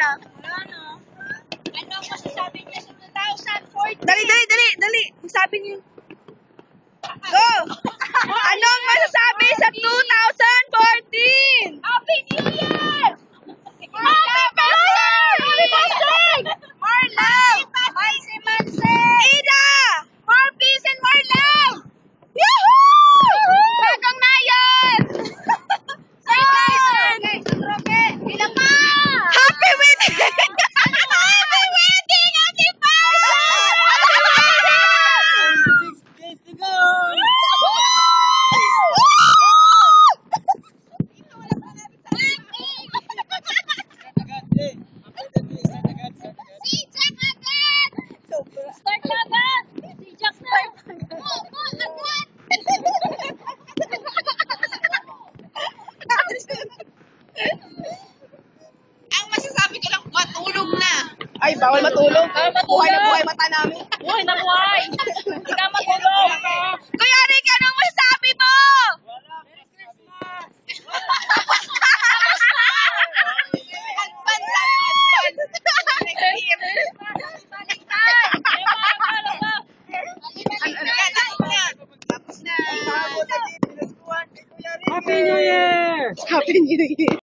na. Ano masasabi niya sa 2014? Dali. Sabi niyo. Go! Anong masasabi sa 2014? Happy New Year! Happy Passing! More love! Mansi! Ida! More peace and more love! Yahoo! Bagong na yun! Okay, ilan pa? Happy wedding! Happy wedding! Happy Passing! Start na agad! Si Jack na! Ang masasabi ko lang, matulog na. Ay, bawal matulog. Buhay na buhay mata namin. Buhay na buhay! Hindi ka matulog! Kuya Rick, anong masasabi mo? Happy New Year! Happy New Year!